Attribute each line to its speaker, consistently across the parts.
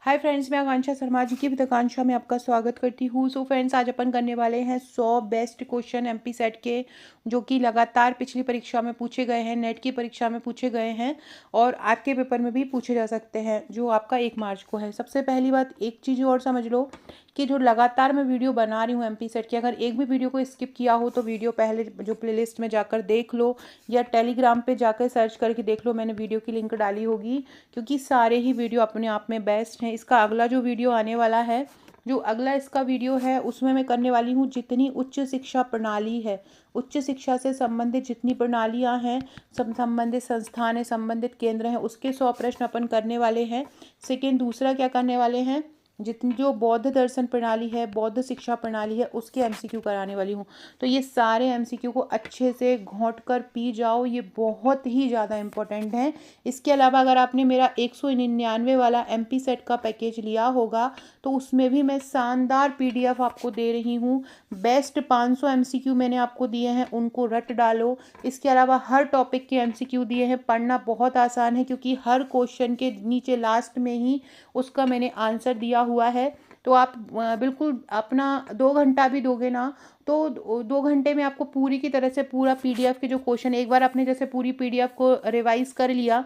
Speaker 1: Hi friends, मैं आकांक्षा शर्मा जी की आकांक्षा में आपका स्वागत करती हूँ। सो फ्रेंड्स, आज अपन करने वाले हैं 100 बेस्ट क्वेश्चन एमपी सेट के, जो कि लगातार पिछली परीक्षा में पूछे गए हैं, नेट की परीक्षा में पूछे गए हैं और आपके पेपर में भी पूछे जा सकते हैं, जो आपका 1 मार्च को है। सबसे पहली बात, एक चीज़ और समझ लो कि जो लगातार मैं वीडियो बना रही हूँ एमपी सेट की, अगर एक भी वीडियो को स्किप किया हो तो वीडियो पहले जो प्लेलिस्ट में जाकर देख लो या टेलीग्राम पे जाकर सर्च करके देख लो, मैंने वीडियो की लिंक डाली होगी, क्योंकि सारे ही वीडियो अपने आप में बेस्ट हैं। इसका अगला जो वीडियो आने वाला है, जो अगला इसका वीडियो है, उसमें मैं करने वाली हूँ जितनी उच्च शिक्षा प्रणाली है, उच्च शिक्षा से संबंधित जितनी प्रणालियाँ हैं, संबंधित संस्थान है, संबंधित केंद्र हैं, उसके 100 प्रश्न अपन करने वाले हैं। सेकेंड, दूसरा क्या करने वाले हैं, जितनी जो बौद्ध दर्शन प्रणाली है, बौद्ध शिक्षा प्रणाली है, उसके एमसीक्यू कराने वाली हूँ। तो ये सारे एमसीक्यू को अच्छे से घोंट कर पी जाओ, ये बहुत ही ज़्यादा इम्पोर्टेंट हैं। इसके अलावा अगर आपने मेरा 199 वाला एमपी सेट का पैकेज लिया होगा तो उसमें भी मैं शानदार पीडीएफ आपको दे रही हूँ। बेस्ट 500 एमसीक्यू मैंने आपको दिए हैं, उनको रट डालो। इसके अलावा हर टॉपिक के एमसीक्यू दिए हैं, पढ़ना बहुत आसान है, क्योंकि हर क्वेश्चन के नीचे लास्ट में ही उसका मैंने आंसर दिया हुआ है। तो आप बिल्कुल अपना 2 घंटा भी दोगे ना, तो 2 घंटे में आपको पूरी की तरह से पूरा पीडीएफ के जो क्वेश्चन, एक बार आपने जैसे पूरी पीडीएफ को रिवाइज कर लिया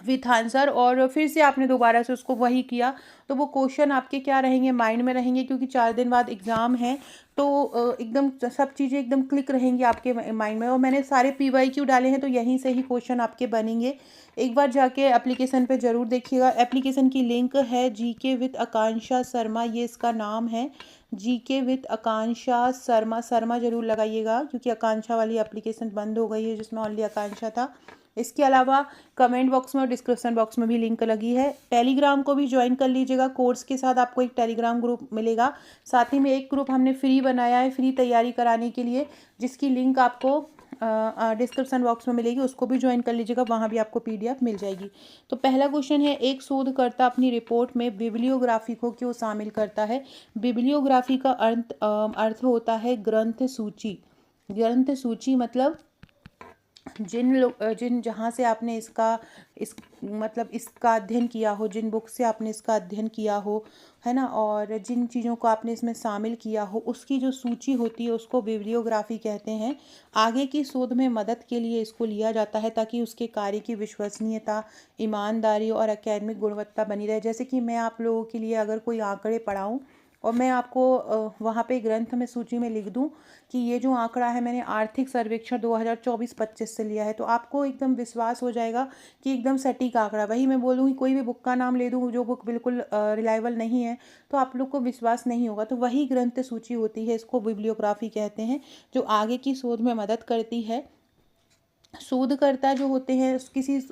Speaker 1: विथ आंसर और फिर से आपने दोबारा से उसको वही किया, तो वो क्वेश्चन आपके क्या रहेंगे, माइंड में रहेंगे, क्योंकि 4 दिन बाद एग्ज़ाम है। तो एकदम सब चीज़ें एकदम क्लिक रहेंगी आपके माइंड में। और मैंने सारे पीवाईक्यू डाले हैं, तो यहीं से ही क्वेश्चन आपके बनेंगे। एक बार जाके एप्लीकेशन पे ज़रूर देखिएगा। एप्लीकेशन की लिंक है जीके विद आकांक्षा शर्मा, ये इसका नाम है, जीके विद आकांक्षा शर्मा। शर्मा जरूर लगाइएगा, क्योंकि आकांक्षा वाली एप्लीकेशन बंद हो गई है जिसमें ओनली आकांक्षा था। इसके अलावा कमेंट बॉक्स में और डिस्क्रिप्शन बॉक्स में भी लिंक लगी है। टेलीग्राम को भी ज्वाइन कर लीजिएगा, कोर्स के साथ आपको एक टेलीग्राम ग्रुप मिलेगा। साथ ही में एक ग्रुप हमने फ्री बनाया है, फ्री तैयारी कराने के लिए, जिसकी लिंक आपको डिस्क्रिप्शन बॉक्स में मिलेगी, उसको भी ज्वाइन कर लीजिएगा, वहाँ भी आपको पीडीएफ मिल जाएगी। तो पहला क्वेश्चन है, एक शोधकर्ता अपनी रिपोर्ट में बिब्लियोग्राफी को क्यों शामिल करता है। बिब्लियोग्राफी का अर्थ होता है ग्रंथ सूची। ग्रंथ सूची मतलब जिन जहाँ से आपने इस मतलब इसका अध्ययन किया हो, जिन बुक से आपने इसका अध्ययन किया हो, है ना, और जिन चीज़ों को आपने इसमें शामिल किया हो, उसकी जो सूची होती है उसको बिब्लियोग्राफी कहते हैं। आगे की शोध में मदद के लिए इसको लिया जाता है, ताकि उसके कार्य की विश्वसनीयता, ईमानदारी और एकेडमिक गुणवत्ता बनी रहे। जैसे कि मैं आप लोगों के लिए अगर कोई आंकड़े पढ़ाऊँ और मैं आपको वहाँ पे ग्रंथ में सूची में लिख दूँ कि ये जो आंकड़ा है मैंने आर्थिक सर्वेक्षण 2024-25 से लिया है, तो आपको एकदम विश्वास हो जाएगा कि एकदम सटीक आंकड़ा। वही मैं बोलूँगी, कोई भी बुक का नाम ले दूँ जो बुक बिल्कुल रिलायबल नहीं है, तो आप लोग को विश्वास नहीं होगा। तो वही ग्रंथ सूची होती है, इसको बिब्लियोग्राफी कहते हैं, जो आगे की शोध में मदद करती है। शोधकर्ता जो होते हैं,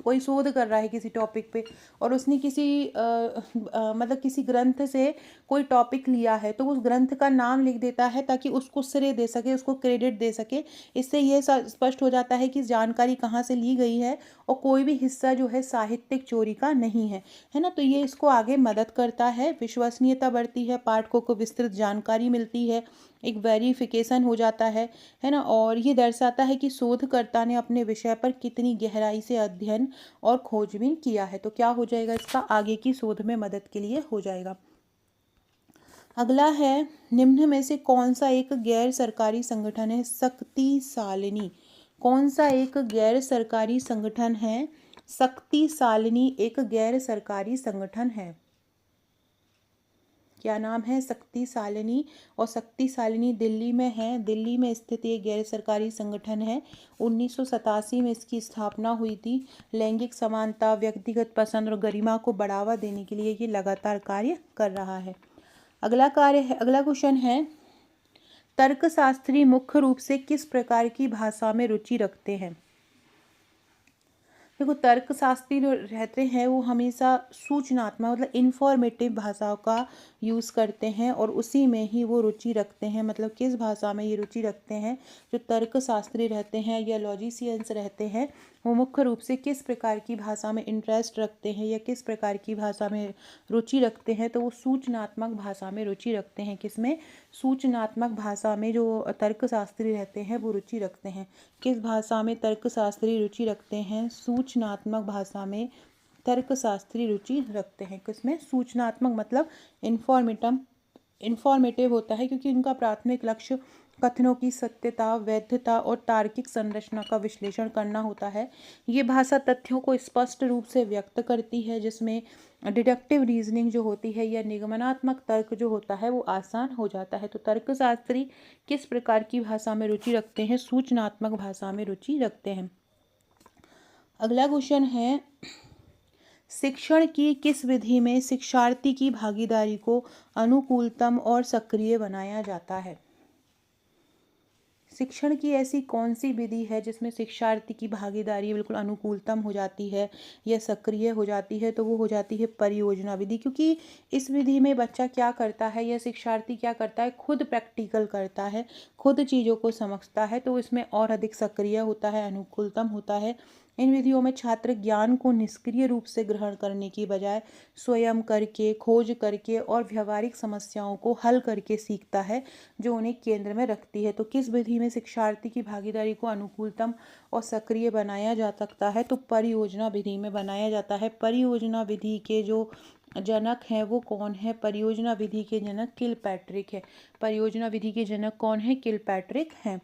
Speaker 1: कोई शोध कर रहा है किसी टॉपिक पे और उसने मतलब किसी ग्रंथ से कोई टॉपिक लिया है, तो उस ग्रंथ का नाम लिख देता है, ताकि उसको श्रेय दे सके, उसको क्रेडिट दे सके। इससे यह स्पष्ट हो जाता है कि जानकारी कहाँ से ली गई है और कोई भी हिस्सा जो है साहित्यिक चोरी का नहीं है ना। तो ये इसको आगे मदद करता है, विश्वसनीयता बढ़ती है, पाठकों को विस्तृत जानकारी मिलती है, एक वेरिफिकेशन हो जाता है ना। और ये दर्शाता है कि शोधकर्ता ने अपने विषय पर कितनी गहराई से अध्ययन और खोजबीन किया है। तो क्या हो जाएगा, इसका आगे की शोध में मदद के लिए हो जाएगा। अगला है, निम्न में से कौन सा एक गैर सरकारी संगठन है शक्ति सालिनी। कौन सा एक गैर सरकारी संगठन है शक्ति सालिनी, एक गैर सरकारी संगठन है। क्या नाम है, शक्ति सालिनी। और शक्ति सालिनी दिल्ली में है, दिल्ली में स्थित एक गैर सरकारी संगठन है। 1987 में इसकी स्थापना हुई थी। लैंगिक समानता, व्यक्तिगत पसंद और गरिमा को बढ़ावा देने के लिए ये लगातार कार्य कर रहा है। अगला क्वेश्चन है, तर्कशास्त्री मुख्य रूप से किस प्रकार की भाषा में रुचि रखते हैं। देखो, तर्कशास्त्री जो रहते हैं वो हमेशा सूचनात्मक मतलब इंफॉर्मेटिव भाषाओं का यूज़ करते हैं और उसी में ही वो रुचि रखते हैं। मतलब किस भाषा में ये रुचि रखते हैं, जो तर्कशास्त्री रहते हैं या लॉजिशियंस रहते हैं, वो मुख्य रूप से किस प्रकार की भाषा में इंटरेस्ट रखते हैं या किस प्रकार की भाषा में रुचि रखते हैं। तो वो सूचनात्मक भाषा में रुचि रखते हैं। किसमें, सूचनात्मक भाषा में जो तर्कशास्त्री रहते हैं वो रुचि रखते हैं। किस भाषा में तर्कशास्त्री रुचि रखते हैं, सूचनात्मक भाषा में तर्कशास्त्री रुचि रखते हैं। किसमें? सूचनात्मक मतलब इंफॉर्मेटिव होता है, क्योंकि उनका प्राथमिक लक्ष्य कथनों की सत्यता, वैधता और तार्किक संरचना का विश्लेषण करना होता है। ये भाषा तथ्यों को स्पष्ट रूप से व्यक्त करती है, जिसमें डिडक्टिव रीजनिंग जो होती है या निगमनात्मक तर्क जो होता है वो आसान हो जाता है। तो तर्कशास्त्री किस प्रकार की भाषा में रुचि रखते हैं? सूचनात्मक भाषा में रुचि रखते हैं। अगला क्वेश्चन है, शिक्षण की किस विधि में शिक्षार्थी की भागीदारी को अनुकूलतम और सक्रिय बनाया जाता है? शिक्षण की ऐसी कौन सी विधि है जिसमें शिक्षार्थी की भागीदारी बिल्कुल अनुकूलतम हो जाती है या सक्रिय हो जाती है? तो वो हो जाती है परियोजना विधि, क्योंकि इस विधि में बच्चा क्या करता है या शिक्षार्थी क्या करता है? खुद प्रैक्टिकल करता है, खुद चीज़ों को समझता है, तो इसमें और अधिक सक्रिय होता है, अनुकूलतम होता है। इन विधियों में छात्र ज्ञान को निष्क्रिय रूप से ग्रहण करने की बजाय स्वयं करके, खोज करके और व्यवहारिक समस्याओं को हल करके सीखता है, जो उन्हें केंद्र में रखती है। तो किस विधि में शिक्षार्थी की भागीदारी को अनुकूलतम और सक्रिय बनाया जा सकता है? तो परियोजना विधि में बनाया जाता है। परियोजना विधि के जो जनक हैं वो कौन है? परियोजना विधि के जनक किलपैट्रिक है। परियोजना विधि के जनक कौन है? किलपैट्रिक हैं।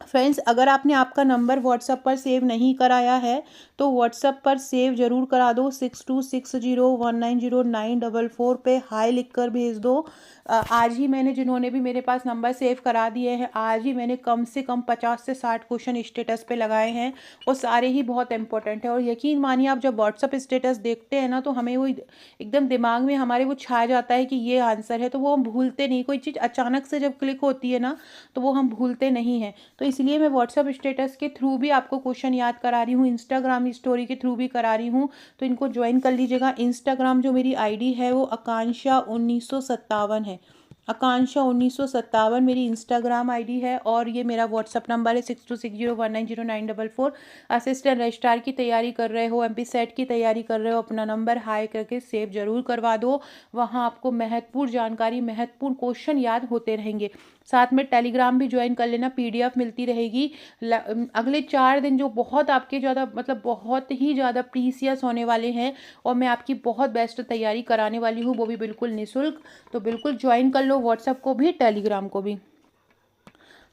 Speaker 1: फ्रेंड्स, अगर आपने आपका नंबर व्हाट्सएप पर सेव नहीं कराया है तो व्हाट्सएप पर सेव जरूर करा दो। 6260190944 पे हाई लिखकर भेज दो। आज ही मैंने, जिन्होंने भी मेरे पास नंबर सेव करा दिए हैं, आज ही मैंने कम से कम 50 से 60 क्वेश्चन स्टेटस पे लगाए हैं और सारे ही बहुत इंपॉर्टेंट है। और यकीन मानिए, आप जब व्हाट्सएप स्टेटस देखते हैं ना तो हमें वो एकदम दिमाग में हमारे वो छा जाता है कि ये आंसर है, तो वो हम भूलते नहीं। कोई चीज़ अचानक से जब क्लिक होती है ना तो वो हम भूलते नहीं हैं। तो इसलिए मैं व्हाट्सएप स्टेटस के थ्रू भी आपको क्वेश्चन याद करा रही हूँ, इंस्टाग्राम स्टोरी के थ्रू भी करा रही हूँ, तो इनको ज्वाइन कर लीजिएगा। इंस्टाग्राम जो मेरी आईडी है वो आकांक्षा 1957 है। आकांक्षा 1957 मेरी इंस्टाग्राम आईडी है और ये मेरा व्हाट्सअप नंबर है 6260190944। असिस्टेंट रजिस्ट्रार की तैयारी कर रहे हो, एमपी सेट की तैयारी कर रहे हो, अपना नंबर हाई करके सेव जरूर करवा दो। वहाँ आपको महत्वपूर्ण जानकारी, महत्वपूर्ण क्वेश्चन याद होते रहेंगे। साथ में टेलीग्राम भी ज्वाइन कर लेना, पीडीएफ मिलती रहेगी। अगले 4 दिन जो बहुत आपके ज़्यादा मतलब बहुत ही ज़्यादा प्रीसियस होने वाले हैं और मैं आपकी बहुत बेस्ट तैयारी कराने वाली हूँ, वो भी बिल्कुल निःशुल्क। तो बिल्कुल ज्वाइन कर लो, व्हाट्सएप को भी, टेलीग्राम को भी।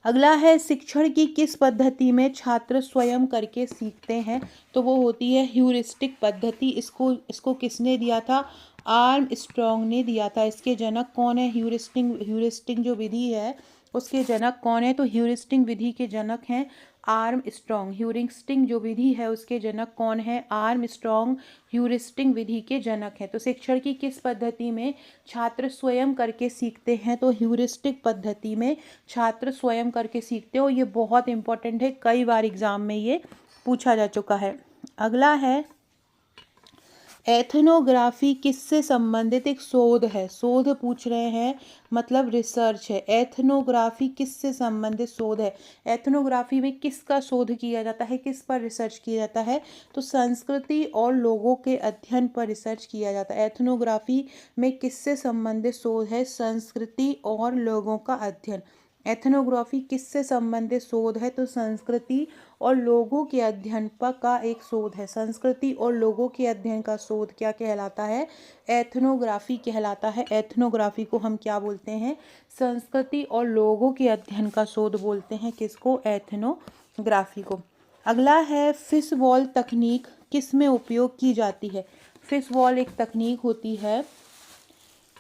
Speaker 1: अगला है, शिक्षण की किस पद्धति में छात्र स्वयं करके सीखते हैं? तो वो होती है ह्यूरिस्टिक पद्धति। इसको किसने दिया था? आर्मस्ट्रॉन्ग ने दिया था। इसके जनक कौन है? ह्यूरिस्टिक जो विधि है उसके जनक कौन है? तो ह्यूरिस्टिक विधि के जनक हैं आर्मस्ट्रॉन्ग। ह्यूरिस्टिक जो विधि है उसके जनक कौन है? आर्मस्ट्रॉन्ग ह्यूरिस्टिक विधि के जनक हैं। तो शिक्षण की किस पद्धति में छात्र स्वयं करके सीखते हैं? तो ह्यूरिस्टिक पद्धति में छात्र स्वयं करके सीखते हो। ये बहुत इंपॉर्टेंट है, कई बार एग्जाम में ये पूछा जा चुका है। अगला है, एथनोग्राफी किससे संबंधित एक शोध है? शोध पूछ रहे हैं मतलब रिसर्च है। एथनोग्राफी किससे संबंधित शोध है? एथनोग्राफी में किसका शोध किया जाता है, किस पर रिसर्च किया जाता है? तो संस्कृति और लोगों के अध्ययन पर रिसर्च किया जाता है। एथनोग्राफी में किससे संबंधित शोध है? संस्कृति और लोगों का अध्ययन। एथनोग्राफी किससे संबंधित शोध है? तो संस्कृति और लोगों के अध्ययन पर का एक शोध है। संस्कृति और लोगों के अध्ययन का शोध क्या कहलाता है? एथनोग्राफी कहलाता है। एथनोग्राफी को हम क्या बोलते हैं? संस्कृति और लोगों के अध्ययन का शोध बोलते हैं। किसको? एथनोग्राफी को। अगला है, फिश वॉल तकनीक किस में उपयोग की जाती है? फिश वॉल एक तकनीक होती है,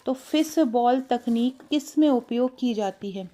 Speaker 1: तो फिश बॉल तकनीक किस में उपयोग की जाती है?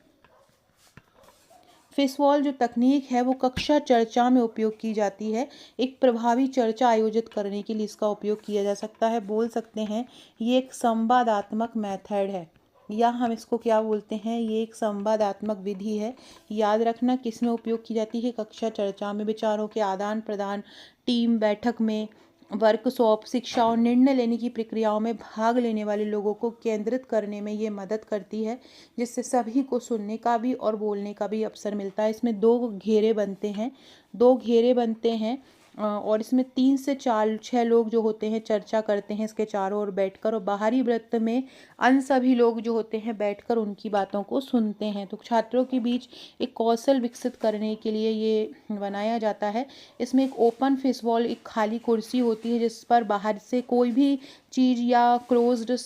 Speaker 1: फिश वॉल जो तकनीक है वो कक्षा चर्चा में उपयोग की जाती है। एक प्रभावी चर्चा आयोजित करने के लिए इसका उपयोग किया जा सकता है। बोल सकते हैं ये एक संवादात्मक मेथड है, या हम इसको क्या बोलते हैं? ये एक संवादात्मक विधि है। याद रखना, किस में उपयोग की जाती है? कक्षा चर्चा में, विचारों के आदान प्रदान, टीम बैठक में, वर्कशॉप, शिक्षा और निर्णय लेने की प्रक्रियाओं में भाग लेने वाले लोगों को केंद्रित करने में ये मदद करती है, जिससे सभी को सुनने का भी और बोलने का भी अवसर मिलता है। इसमें 2 घेरे बनते हैं, 2 घेरे बनते हैं। और इसमें 3 से 6 लोग जो होते हैं चर्चा करते हैं इसके चारों ओर बैठकर, और बाहरी वृत्त में अन्य सभी लोग जो होते हैं बैठकर उनकी बातों को सुनते हैं। तो छात्रों के बीच एक कौशल विकसित करने के लिए ये बनाया जाता है। इसमें एक ओपन फेस वॉल, एक खाली कुर्सी होती है जिस पर बाहर से कोई भी चीज़ या क्लोज्ड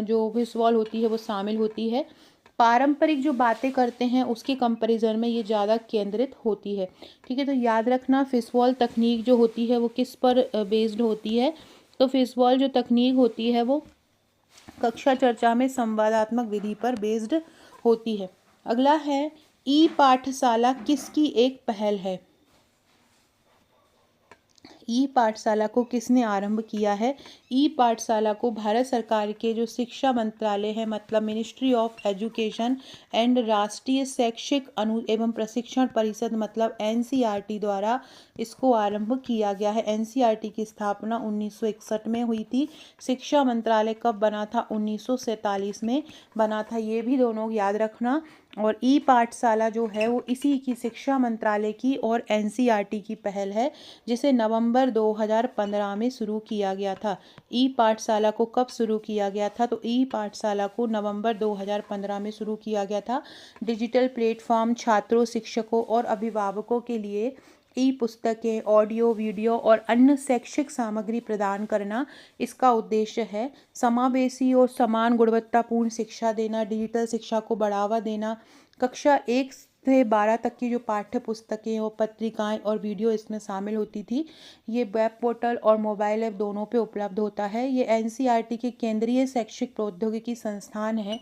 Speaker 1: जो फेस वॉल होती है वो शामिल होती है। पारंपरिक जो बातें करते हैं उसके कंपैरिजन में ये ज़्यादा केंद्रित होती है। ठीक है, तो याद रखना फिश वॉल तकनीक जो होती है वो किस पर बेस्ड होती है। तो फिश वॉल जो तकनीक होती है वो कक्षा चर्चा में संवादात्मक विधि पर बेस्ड होती है। अगला है, ई पाठशाला किसकी एक पहल है? ई पाठशाला को किसने आरंभ किया है? ई पाठशाला को भारत सरकार के जो शिक्षा मंत्रालय है, मतलब मिनिस्ट्री ऑफ एजुकेशन एंड राष्ट्रीय शैक्षिक अनु एवं प्रशिक्षण परिषद मतलब एनसीईआरटी द्वारा इसको आरंभ किया गया है। एनसीईआरटी की स्थापना 1961 में हुई थी। शिक्षा मंत्रालय कब बना था? 1947 में बना था। ये भी दोनों याद रखना। और ई पाठशाला जो है वो इसी की शिक्षा मंत्रालय की और एनसीईआरटी की पहल है, जिसे नवंबर 2015 में शुरू किया गया था। ई पाठशाला को कब शुरू किया गया था? तो ई पाठशाला को नवंबर 2015 में शुरू किया गया था। डिजिटल प्लेटफॉर्म छात्रों, शिक्षकों और अभिभावकों के लिए ई पुस्तकें, ऑडियो, वीडियो और अन्य शैक्षिक सामग्री प्रदान करना इसका उद्देश्य है। समावेशी और समान गुणवत्तापूर्ण शिक्षा देना, डिजिटल शिक्षा को बढ़ावा देना। कक्षा 1 से 12 तक की जो पाठ्य पुस्तकें और पत्रिकाएं और वीडियो इसमें शामिल होती थी, ये वेब पोर्टल और मोबाइल ऐप दोनों पे उपलब्ध होता है। ये एनसीईआरटी के केंद्रीय शैक्षिक प्रौद्योगिकी संस्थान है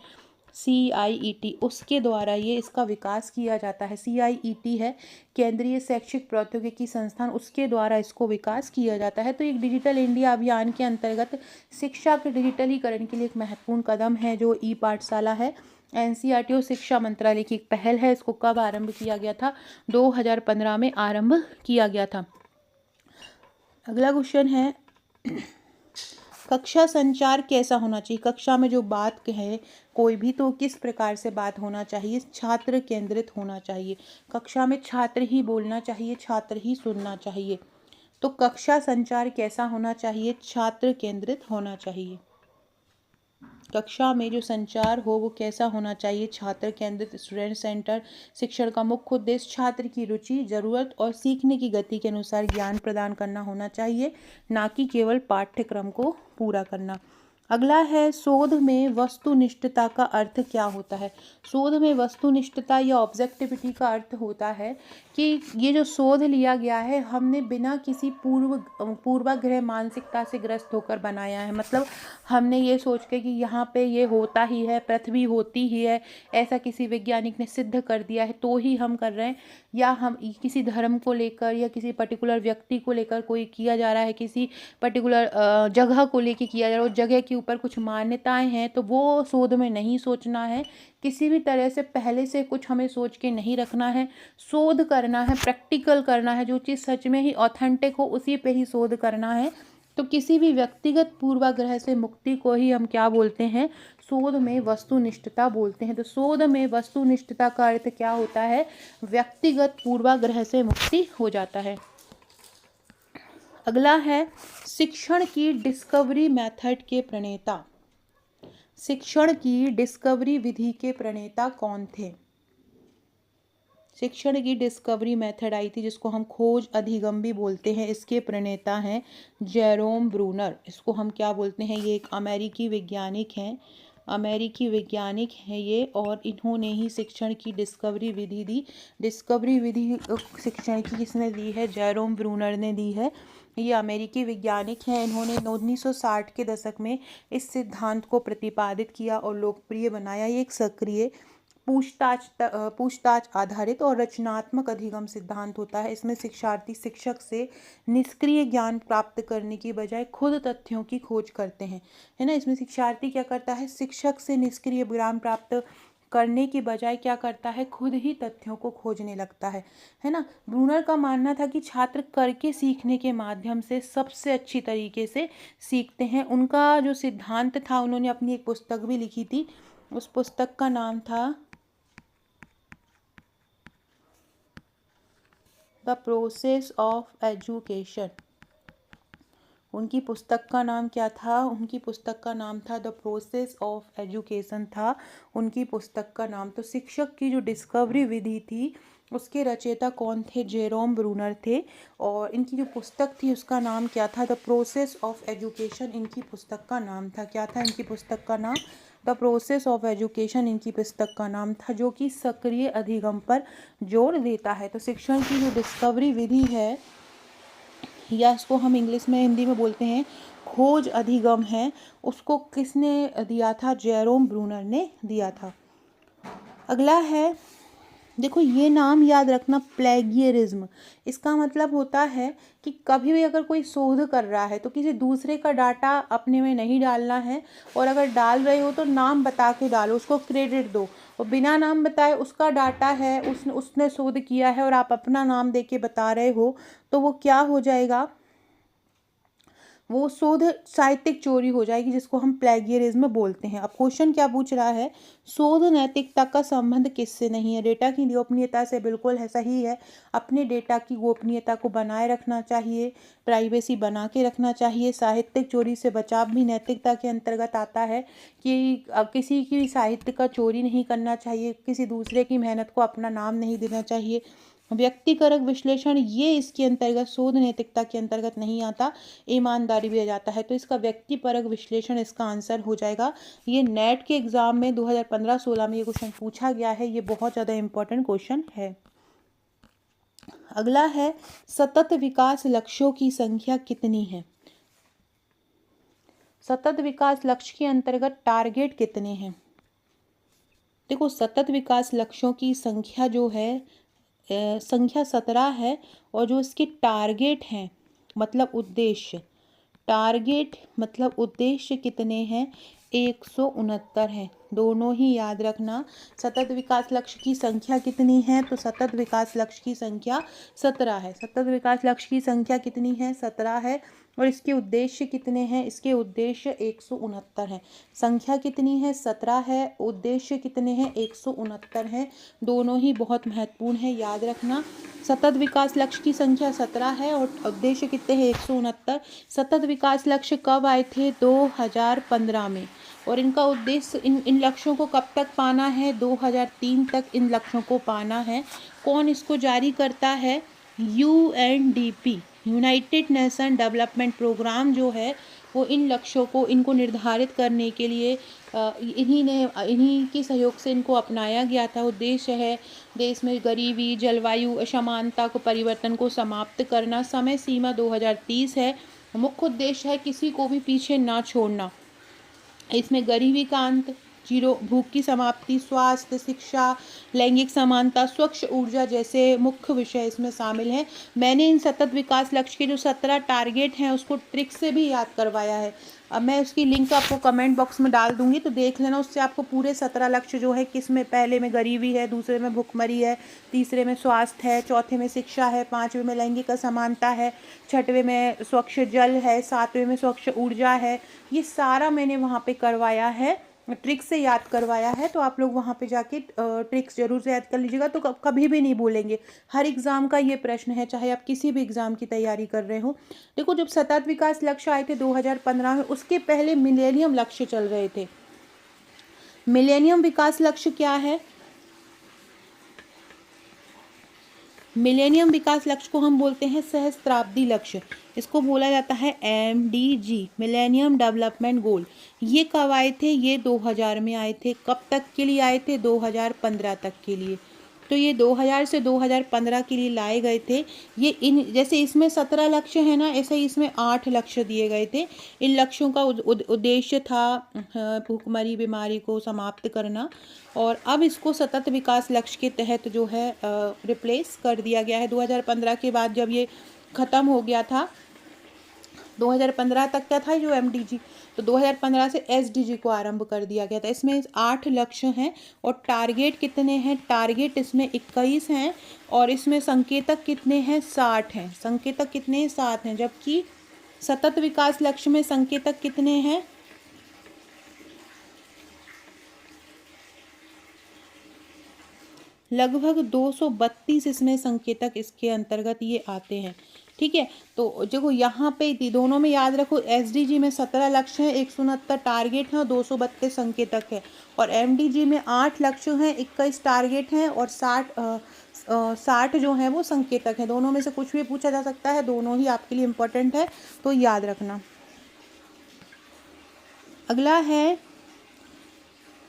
Speaker 1: CIET, उसके द्वारा ये इसका विकास किया जाता है। CIET है केंद्रीय शैक्षिक प्रौद्योगिकी संस्थान, उसके द्वारा इसको विकास किया जाता है। तो एक डिजिटल इंडिया अभियान के अंतर्गत शिक्षा के डिजिटलीकरण के लिए एक महत्वपूर्ण कदम है जो ई पाठशाला है। एनसीईआरटी और शिक्षा मंत्रालय की एक पहल है। इसको कब आरंभ किया गया था? 2015 में आरंभ किया गया था। अगला क्वेश्चन है, कक्षा संचार कैसा होना चाहिए? कक्षा में जो बात कहे कोई भी तो किस प्रकार से बात होना चाहिए? छात्र केंद्रित होना चाहिए। कक्षा में छात्र ही बोलना चाहिए, छात्र ही सुनना चाहिए। तो कक्षा संचार कैसा होना चाहिए? छात्र केंद्रित होना चाहिए। कक्षा में जो संचार हो वो कैसा होना चाहिए? छात्र केंद्रित, स्टूडेंट सेंटर। शिक्षण का मुख्य उद्देश्य छात्र की रुचि, जरूरत और सीखने की गति के अनुसार ज्ञान प्रदान करना होना चाहिए, ना कि केवल पाठ्यक्रम को पूरा करना। अगला है, शोध में वस्तुनिष्ठता का अर्थ क्या होता है? शोध में वस्तुनिष्ठता या ऑब्जेक्टिविटी का अर्थ होता है कि ये जो शोध लिया गया है हमने बिना किसी पूर्वाग्रह मानसिकता से ग्रस्त होकर बनाया है। मतलब हमने ये सोच के कि यहाँ पे ये होता ही है, पृथ्वी होती ही है, ऐसा किसी वैज्ञानिक ने सिद्ध कर दिया है तो ही हम कर रहे हैं, या हम किसी धर्म को लेकर या किसी पर्टिकुलर व्यक्ति को लेकर कोई किया जा रहा है, किसी पर्टिकुलर जगह को लेकर किया जा रहा है, उस जगह के ऊपर कुछ मान्यताएं हैं, तो वो शोध में नहीं सोचना है। किसी भी तरह से पहले से कुछ हमें सोच के नहीं रखना है। शोध करना है, प्रैक्टिकल करना है, जो चीज़ सच में ही ऑथेंटिक हो उसी पे ही शोध करना है। तो किसी भी व्यक्तिगत पूर्वाग्रह से मुक्ति को ही हम क्या बोलते हैं? शोध में वस्तुनिष्ठता बोलते हैं। तो शोध में वस्तुनिष्ठता का अर्थ क्या होता है? व्यक्तिगत पूर्वाग्रह से मुक्ति हो जाता है। अगला है, शिक्षण की डिस्कवरी मेथड के प्रणेता। शिक्षण की डिस्कवरी विधि के प्रणेता कौन थे? शिक्षण की डिस्कवरी मेथड आई थी जिसको हम खोज अधिगम भी बोलते हैं। इसके प्रणेता हैं जेरोम ब्रूनर। इसको हम क्या बोलते हैं? ये एक अमेरिकी वैज्ञानिक हैं, अमेरिकी वैज्ञानिक हैं ये, और इन्होंने ही शिक्षण की डिस्कवरी विधि दी। डिस्कवरी विधि शिक्षण की किसने दी है? जेरोम ब्रूनर ने दी है। ये अमेरिकी वैज्ञानिक हैं। इन्होंने 1960 के दशक में इस सिद्धांत को प्रतिपादित किया और लोकप्रिय बनाया। ये एक सक्रिय पूछताछ आधारित और रचनात्मक अधिगम सिद्धांत होता है। इसमें शिक्षार्थी शिक्षक से निष्क्रिय ज्ञान प्राप्त करने की बजाय खुद तथ्यों की खोज करते हैं, है ना। इसमें शिक्षार्थी क्या करता है? शिक्षक से निष्क्रिय ज्ञान प्राप्त करने की बजाय क्या करता है? खुद ही तथ्यों को खोजने लगता है ना। ब्रूनर का मानना था कि छात्र करके सीखने के माध्यम से सबसे अच्छी तरीके से सीखते हैं। उनका जो सिद्धांत था, उन्होंने अपनी एक पुस्तक भी लिखी थी। उस पुस्तक का नाम था द प्रोसेस ऑफ एजुकेशन। उनकी पुस्तक का नाम क्या था? उनकी पुस्तक का नाम था द प्रोसेस ऑफ एजुकेशन था उनकी पुस्तक का नाम। तो शिक्षक की जो डिस्कवरी विधि थी उसके रचयिता कौन थे? जेरोम ब्रूनर थे। और इनकी जो पुस्तक थी उसका नाम क्या था? द प्रोसेस ऑफ एजुकेशन इनकी पुस्तक का नाम था। क्या था इनकी पुस्तक का नाम? द प्रोसेस ऑफ एजुकेशन इनकी पुस्तक का नाम था, जो कि सक्रिय अधिगम पर जोर देता है। तो शिक्षण की जो डिस्कवरी विधि है, या इसको हम इंग्लिश में हिंदी में बोलते हैं खोज अधिगम है, उसको किसने दिया था? जेरोम ब्रूनर ने दिया था। अगला है, देखो ये नाम याद रखना, प्लेगियरिज्म। इसका मतलब होता है कि कभी भी अगर कोई शोध कर रहा है तो किसी दूसरे का डाटा अपने में नहीं डालना है, और अगर डाल रहे हो तो नाम बता के डालो, उसको क्रेडिट दो। और बिना नाम बताए उसका डाटा है, उसने शोध किया है और आप अपना नाम दे के बता रहे हो, तो वो क्या हो जाएगा? वो शोध साहित्यिक चोरी हो जाएगी, जिसको हम प्लेगियरिज्म बोलते हैं। अब क्वेश्चन क्या पूछ रहा है? शोध नैतिकता का संबंध किससे नहीं है? डेटा की गोपनीयता से। बिल्कुल है, सही है। अपने डेटा की गोपनीयता को बनाए रखना चाहिए, प्राइवेसी बना के रखना चाहिए। साहित्यिक चोरी से बचाव भी नैतिकता के अंतर्गत आता है कि किसी की साहित्य का चोरी नहीं करना चाहिए, किसी दूसरे की मेहनत को अपना नाम नहीं देना चाहिए। व्यक्तिपरक विश्लेषण ये इसके अंतर्गत, शोध नैतिकता के अंतर्गत नहीं आता। ईमानदारी भी आ जाता है, तो इसका व्यक्तिपरक विश्लेषण इसका आंसर हो जाएगा। ये नेट के एग्जाम में 2015-16 में ये क्वेश्चन पूछा गया है, ये बहुत ज़्यादा इंपॉर्टेंट क्वेश्चन है। अगला है, सतत विकास लक्ष्यों की संख्या कितनी है? सतत विकास लक्ष्य के अंतर्गत टारगेट कितने हैं? देखो, सतत विकास लक्ष्यों की संख्या जो है संख्या 17 है, और जो इसके टारगेट हैं मतलब उद्देश्य, टारगेट मतलब उद्देश्य कितने हैं? 169 है। दोनों ही याद रखना। सतत विकास लक्ष्य की संख्या कितनी है? तो सतत विकास लक्ष्य की संख्या 17 है। सतत विकास लक्ष्य की संख्या कितनी है? 17 है। और इसके उद्देश्य कितने हैं? इसके उद्देश्य 169 है। संख्या कितनी है? 17 है। उद्देश्य कितने हैं? 169 है। दोनों ही बहुत महत्वपूर्ण है, याद रखना। सतत विकास लक्ष्य की संख्या 17 है और उद्देश्य कितने हैं? 169। सतत विकास लक्ष्य कब आए थे? 2015 में। और इनका उद्देश्य, इन लक्ष्यों को कब तक पाना है? 2003 तक इन लक्ष्यों को पाना है। कौन इसको जारी करता है? UNDP, united nation development programme जो है वो इन लक्ष्यों को, इनको निर्धारित करने के लिए इन्हीं के सहयोग से इनको अपनाया गया था। उद्देश्य है देश में गरीबी, जलवायु असमानता को, परिवर्तन को समाप्त करना। समय सीमा 2030 है। मुख्य उद्देश्य है किसी को भी पीछे ना छोड़ना। इसमें गरीबी का अंत, जीरो भूख की समाप्ति, स्वास्थ्य, शिक्षा, लैंगिक समानता, स्वच्छ ऊर्जा जैसे मुख्य विषय इसमें शामिल हैं। मैंने इन सतत विकास लक्ष्य के जो 17 टारगेट हैं उसको ट्रिक से भी याद करवाया है। अब मैं उसकी लिंक आपको कमेंट बॉक्स में डाल दूंगी, तो देख लेना। उससे आपको पूरे 17 लक्ष्य जो है, किसमें, पहले में गरीबी है, दूसरे में भुखमरी है, तीसरे में स्वास्थ्य है, चौथे में शिक्षा है, पाँचवें में लैंगिक असमानता है, छठवें में स्वच्छ जल है, सातवें में स्वच्छ ऊर्जा है। ये सारा मैंने वहाँ पे करवाया है, ट्रिक से याद करवाया है। तो आप लोग वहाँ पे जाके ट्रिक्स जरूर से याद कर लीजिएगा, तो कभी भी नहीं भूलेंगे। हर एग्ज़ाम का ये प्रश्न है, चाहे आप किसी भी एग्ज़ाम की तैयारी कर रहे हो। देखो, जब सतत विकास लक्ष्य आए थे 2015 में, उसके पहले मिलेनियम लक्ष्य चल रहे थे। मिलेनियम विकास लक्ष्य क्या है? मिलेनियम विकास लक्ष्य को हम बोलते हैं सहस्त्राब्दी लक्ष्य। इसको बोला जाता है MDG, मिलेनियम डेवलपमेंट गोल। ये कब आए थे? ये 2000 में आए थे। कब तक के लिए आए थे? 2015 तक के लिए। तो ये 2000 से 2015 के लिए लाए गए थे। ये इन, जैसे इसमें 17 लक्ष्य है ना, ऐसे ही इसमें 8 लक्ष्य दिए गए थे। इन लक्ष्यों का उद्देश्य था भूखमरी बीमारी को समाप्त करना। और अब इसको सतत विकास लक्ष्य के तहत जो है रिप्लेस कर दिया गया है। 2015 के बाद जब ये ख़त्म हो गया था, 2015 तक क्या था जो MDG, तो 2015 से SDG को आरंभ कर दिया गया था। इसमें 8 लक्ष्य हैं और टारगेट कितने हैं? टारगेट इसमें 21 हैं और इसमें संकेतक कितने हैं? 60 हैं। संकेतक कितने हैं? 7 हैं। जबकि सतत विकास लक्ष्य में संकेतक कितने हैं? लगभग 232 इसमें संकेतक इसके अंतर्गत ये आते हैं। ठीक है, तो देखो यहाँ पे दोनों में याद रखो, एसडीजी में 17 लक्ष्य हैं, 169 टारगेट हैं और 232 संकेतक है, और एमडीजी में 8 लक्ष्य हैं, 21 टारगेट हैं और 60 जो हैं वो संकेतक हैं। दोनों में से कुछ भी पूछा जा सकता है, दोनों ही आपके लिए इम्पोर्टेंट है, तो याद रखना। अगला है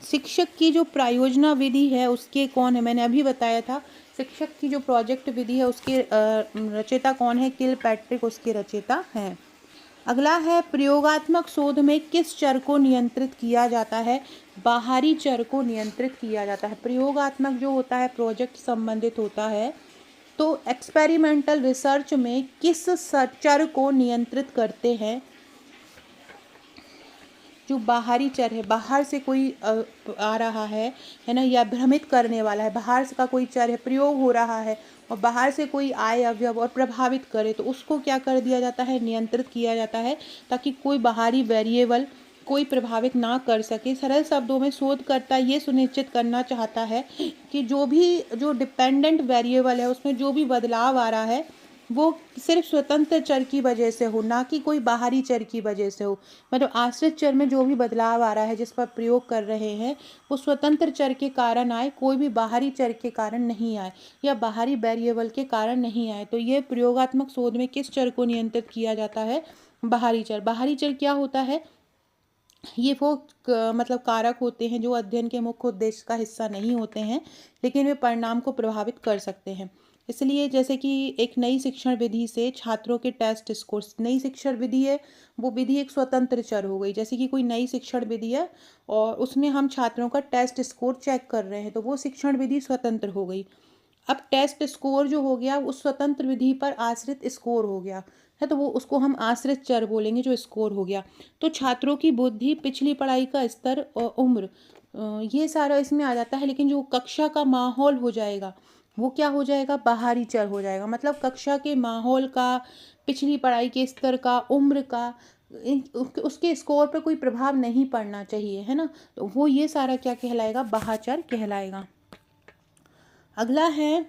Speaker 1: शिक्षक की जो प्रायोजना विधि है उसके कौन है, मैंने अभी बताया था। शिक्षक की जो प्रोजेक्ट विधि है उसके रचयिता कौन है, किलपैट्रिक उसके रचयिता हैं। अगला है प्रयोगात्मक शोध में किस चर को नियंत्रित किया जाता है, बाहरी चर को नियंत्रित किया जाता है। प्रयोगात्मक जो होता है प्रोजेक्ट संबंधित होता है, तो एक्सपेरिमेंटल रिसर्च में किस चर को नियंत्रित करते हैं, जो बाहरी चर है, बाहर से कोई आ रहा है ना, या भ्रमित करने वाला है, बाहर का कोई चर है, प्रयोग हो रहा है और बाहर से कोई आए अवयव और प्रभावित करे, तो उसको क्या कर दिया जाता है, नियंत्रित किया जाता है, ताकि कोई बाहरी वेरिएबल कोई प्रभावित ना कर सके। सरल शब्दों में शोधकर्ता ये सुनिश्चित करना चाहता है कि जो डिपेंडेंट वेरिएबल है उसमें जो भी बदलाव आ रहा है वो सिर्फ स्वतंत्र चर की वजह से हो, ना कि कोई बाहरी चर की वजह से हो। मतलब आश्रित चर में जो भी बदलाव आ रहा है जिस पर प्रयोग कर रहे हैं वो स्वतंत्र चर के कारण आए, कोई भी बाहरी चर के कारण नहीं आए या बाहरी वेरिएबल के कारण नहीं आए। तो ये प्रयोगात्मक शोध में किस चर को नियंत्रित किया जाता है, बाहरी चर। बाहरी चर क्या होता है, ये वो मतलब कारक होते हैं जो अध्ययन के मुख्य उद्देश्य का हिस्सा नहीं होते हैं, लेकिन वे परिणाम को प्रभावित कर सकते हैं। इसलिए जैसे कि एक नई शिक्षण विधि से छात्रों के टेस्ट स्कोर, नई शिक्षण विधि है वो विधि एक स्वतंत्र चर हो गई। जैसे कि कोई नई शिक्षण विधि है और उसमें हम छात्रों का टेस्ट स्कोर चेक कर रहे हैं, तो वो शिक्षण विधि स्वतंत्र हो गई। अब टेस्ट स्कोर जो हो गया उस स्वतंत्र विधि पर आश्रित स्कोर हो गया है, तो वो उसको हम आश्रित चर बोलेंगे जो स्कोर हो गया। तो छात्रों की बुद्धि, पिछली पढ़ाई का स्तर और उम्र, ये सारा इसमें आ जाता है। लेकिन जो कक्षा का माहौल हो जाएगा वो क्या हो जाएगा, बाहरी चर हो जाएगा। मतलब कक्षा के माहौल का, पिछली पढ़ाई के स्तर का, उम्र का, उसके स्कोर पर कोई प्रभाव नहीं पड़ना चाहिए, है ना, तो वो ये सारा क्या कहलाएगा, बाह्यचर कहलाएगा। अगला है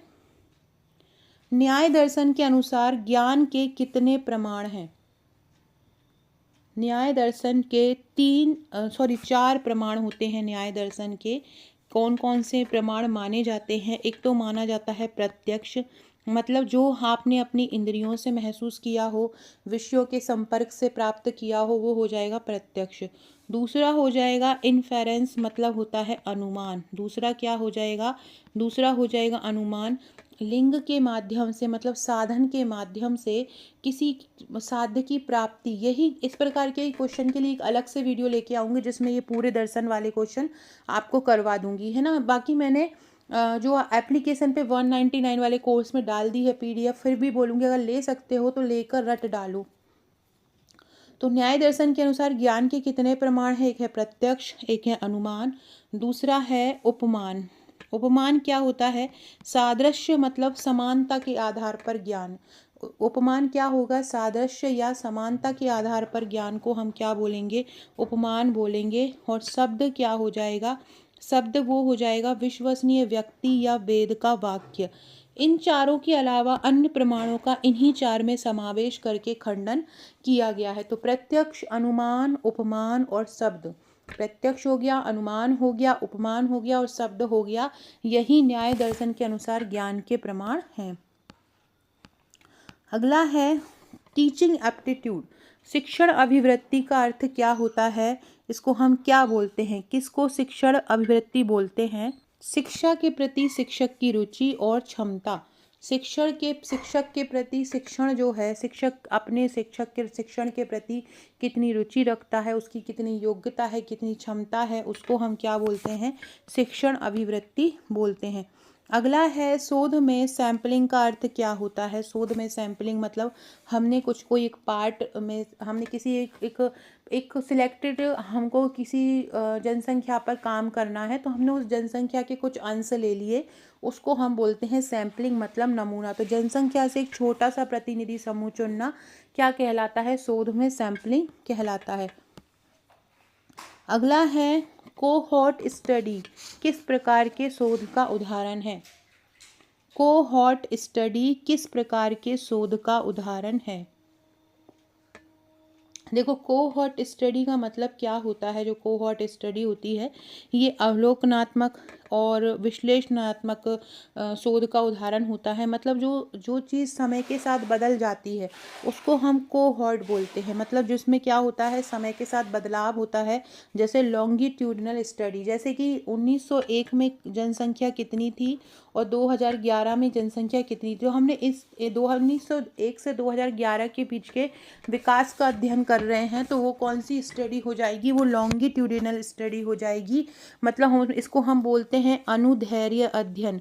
Speaker 1: न्याय दर्शन के अनुसार ज्ञान के कितने प्रमाण हैं। न्याय दर्शन के 4 प्रमाण होते हैं। न्याय दर्शन के कौन कौन से प्रमाण माने जाते हैं, एक तो माना जाता है प्रत्यक्ष, मतलब जो आपने अपनी इंद्रियों से महसूस किया हो, विषयों के संपर्क से प्राप्त किया हो, वो हो जाएगा प्रत्यक्ष। दूसरा हो जाएगा इन्फेरेंस, मतलब होता है अनुमान। दूसरा क्या हो जाएगा, दूसरा हो जाएगा अनुमान। लिंग के माध्यम से, मतलब साधन के माध्यम से किसी साध्य की प्राप्ति। यही इस प्रकार के क्वेश्चन के लिए एक अलग से वीडियो लेके आऊँगी जिसमें ये पूरे दर्शन वाले क्वेश्चन आपको करवा दूंगी, है ना। बाकी मैंने जो एप्लीकेशन पे 199 वाले कोर्स में डाल दी है पीडीएफ, फिर भी बोलूँगी अगर ले सकते हो तो लेकर रट डालो। तो न्याय दर्शन के अनुसार ज्ञान के कितने प्रमाण हैं, एक है प्रत्यक्ष, एक है अनुमान, दूसरा है उपमान। उपमान क्या होता है, सादृश्य, मतलब समानता के आधार पर ज्ञान। उपमान क्या होगा, सादृश्य या समानता के आधार पर ज्ञान को हम क्या बोलेंगे, उपमान बोलेंगे। और शब्द क्या हो जाएगा, शब्द वो हो जाएगा विश्वसनीय व्यक्ति या वेद का वाक्य। इन चारों के अलावा अन्य प्रमाणों का इन्हीं 4 में समावेश करके खंडन किया गया है। तो प्रत्यक्ष, अनुमान, उपमान और शब्द, प्रत्यक्ष हो गया, अनुमान हो गया, उपमान हो गया और शब्द हो गया, यही न्याय दर्शन के अनुसार ज्ञान के प्रमाण हैं। अगला है टीचिंग एप्टीट्यूड। शिक्षण अभिवृत्ति का अर्थ क्या होता है, इसको हम क्या बोलते हैं, किसको शिक्षण अभिवृत्ति बोलते हैं। शिक्षा के प्रति शिक्षक की रुचि और क्षमता। शिक्षक के प्रति, शिक्षण जो है, शिक्षक अपने शिक्षक के शिक्षण के प्रति कितनी रुचि रखता है, उसकी कितनी योग्यता है, कितनी क्षमता है, उसको हम क्या बोलते हैं, शिक्षण अभिवृत्ति बोलते हैं। अगला है शोध में सैम्पलिंग का अर्थ क्या होता है। शोध में सैम्पलिंग मतलब हमने कोई एक पार्ट में, हमने किसी एक सिलेक्टेड, हमको किसी जनसंख्या पर काम करना है, तो हमने उस जनसंख्या के कुछ अंश ले लिए, उसको हम बोलते हैं सैम्पलिंग, मतलब नमूना। तो जनसंख्या से एक छोटा सा प्रतिनिधि समूह चुनना क्या कहलाता है, शोध में सैम्पलिंग कहलाता है। अगला है कोहोर्ट स्टडी, किस प्रकार के शोध का उदाहरण है। कोहॉर्ट स्टडी किस प्रकार के शोध का उदाहरण है? देखो, कोहॉर्ट स्टडी का मतलब क्या होता है? जो कोहॉर्ट स्टडी होती है, ये अवलोकनात्मक और विश्लेषणात्मक शोध का उदाहरण होता है। मतलब जो जो चीज़ समय के साथ बदल जाती है उसको हम कोहॉर्ट बोलते हैं। मतलब जिसमें क्या होता है, समय के साथ बदलाव होता है। जैसे लॉन्गिट्यूडिनल स्टडी, जैसे कि 1901 में जनसंख्या कितनी थी और 2011 में जनसंख्या कितनी थी। तो हमने इस 1901 से 2011 के बीच के विकास का अध्ययन कर रहे हैं, तो वो कौन सी स्टडी हो जाएगी? वो लॉन्गिट्यूडिनल स्टडी हो जाएगी। मतलब हम इसको बोलते हैं अनुदैर्ध्य अध्ययन।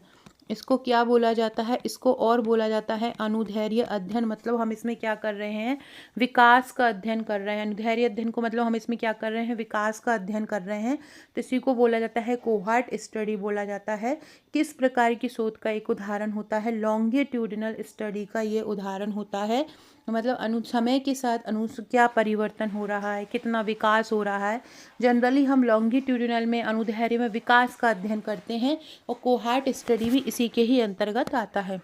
Speaker 1: इसको क्या बोला जाता है? इसको और बोला जाता है अनुदैर्ध्य अध्ययन। मतलब हम इसमें क्या कर रहे हैं? विकास का अध्ययन कर रहे हैं। अनुदैर्ध्य अध्ययन को मतलब हम इसमें क्या कर रहे हैं? विकास का अध्ययन कर रहे हैं। तो इसी को बोला जाता है कोहॉर्ट स्टडी बोला जाता है। किस प्रकार की शोध का एक उदाहरण होता है? लॉन्गिट्यूडिनल स्टडी का ये उदाहरण होता है। मतलब समय के साथ क्या परिवर्तन हो रहा है, कितना विकास हो रहा है। जनरली हम लॉन्गिट्यूडिनल में, अनुदैर्ध्य में विकास का अध्ययन करते हैं और कोहॉर्ट स्टडी भी इसी के ही अंतर्गत आता है।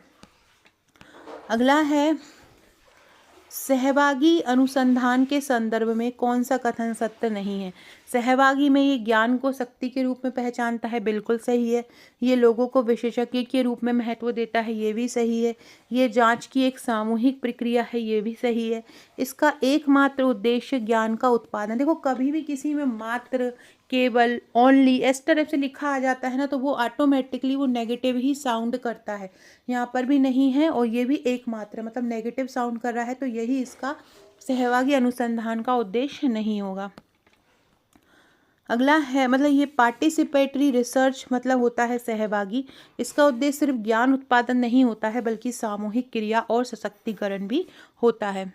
Speaker 1: अगला है, सहभागी अनुसंधान के संदर्भ में कौन सा कथन सत्य नहीं है? सहभागी में ये ज्ञान को शक्ति के रूप में पहचानता है, बिल्कुल सही है। ये लोगों को विशेषज्ञ के रूप में महत्व देता है, ये भी सही है। ये जांच की एक सामूहिक प्रक्रिया है, ये भी सही है। इसका एकमात्र उद्देश्य ज्ञान का उत्पादन। देखो, कभी भी किसी में मात्र, केवल, ओनली इस तरह से लिखा आ जाता है ना, तो वो ऑटोमेटिकली वो नेगेटिव ही साउंड करता है। यहाँ पर भी नहीं है और ये भी एकमात्र, मतलब नेगेटिव साउंड कर रहा है, तो यही इसका सहभागी अनुसंधान का उद्देश्य नहीं होगा। अगला है, मतलब ये पार्टिसिपेटरी रिसर्च मतलब होता है सहभागी। इसका उद्देश्य सिर्फ ज्ञान उत्पादन नहीं होता है, बल्कि सामूहिक क्रिया और सशक्तिकरण भी होता है।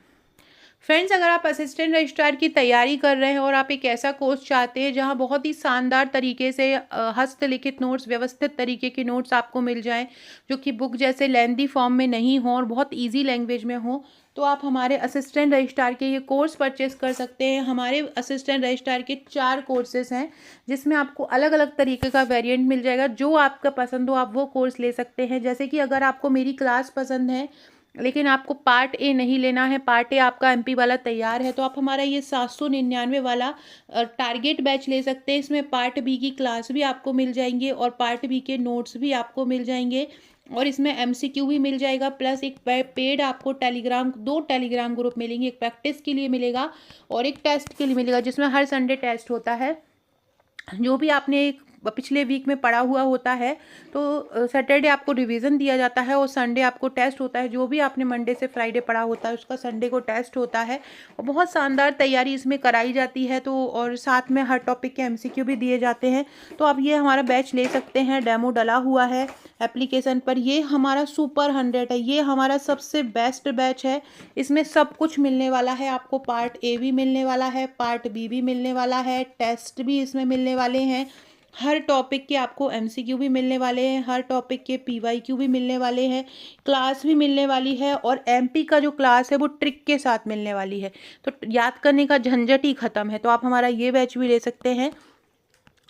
Speaker 1: फ्रेंड्स, अगर आप असिस्टेंट रजिस्ट्रार की तैयारी कर रहे हैं और आप एक ऐसा कोर्स चाहते हैं जहां बहुत ही शानदार तरीके से हस्तलिखित नोट्स, व्यवस्थित तरीके के नोट्स आपको मिल जाएं, जो कि बुक जैसे लेंदी फॉर्म में नहीं हो और बहुत इजी लैंग्वेज में हो, तो आप हमारे असिस्टेंट रजिस्ट्रार के ये कोर्स परचेस कर सकते हैं। हमारे असिस्टेंट रजिस्ट्रार के 4 कोर्सेज हैं, जिसमें आपको अलग अलग तरीके का वेरिएंट मिल जाएगा। जो आपका पसंद हो आप वो कोर्स ले सकते हैं। जैसे कि अगर आपको मेरी क्लास पसंद है लेकिन आपको पार्ट ए नहीं लेना है, पार्ट ए आपका एमपी वाला तैयार है, तो आप हमारा ये 799 वाला टारगेट बैच ले सकते हैं। इसमें पार्ट बी की क्लास भी आपको मिल जाएंगे और पार्ट बी के नोट्स भी आपको मिल जाएंगे और इसमें एमसीक्यू भी मिल जाएगा, प्लस एक पेड आपको टेलीग्राम, 2 टेलीग्राम ग्रुप मिलेंगे। एक प्रैक्टिस के लिए मिलेगा और एक टेस्ट के लिए मिलेगा, जिसमें हर संडे टेस्ट होता है। जो भी आपने पिछले वीक में पढ़ा हुआ होता है, तो सैटरडे आपको रिवीजन दिया जाता है और संडे आपको टेस्ट होता है। जो भी आपने मंडे से फ्राइडे पढ़ा होता है उसका संडे को टेस्ट होता है और बहुत शानदार तैयारी इसमें कराई जाती है। तो और साथ में हर टॉपिक के एमसीक्यू भी दिए जाते हैं। तो आप ये हमारा बैच ले सकते हैं, डेमो डला हुआ है एप्लीकेशन पर। ये हमारा सुपर 100 है, ये हमारा सबसे बेस्ट बैच है। इसमें सब कुछ मिलने वाला है आपको। पार्ट ए भी मिलने वाला है, पार्ट बी भी मिलने वाला है, टेस्ट भी इसमें मिलने वाले हैं, हर टॉपिक के आपको एमसीक्यू भी मिलने वाले हैं, हर टॉपिक के पीवाईक्यू भी मिलने वाले हैं, क्लास भी मिलने वाली है और एमपी का जो क्लास है वो ट्रिक के साथ मिलने वाली है। तो याद करने का झंझट ही खत्म है। तो आप हमारा ये बैच भी ले सकते हैं।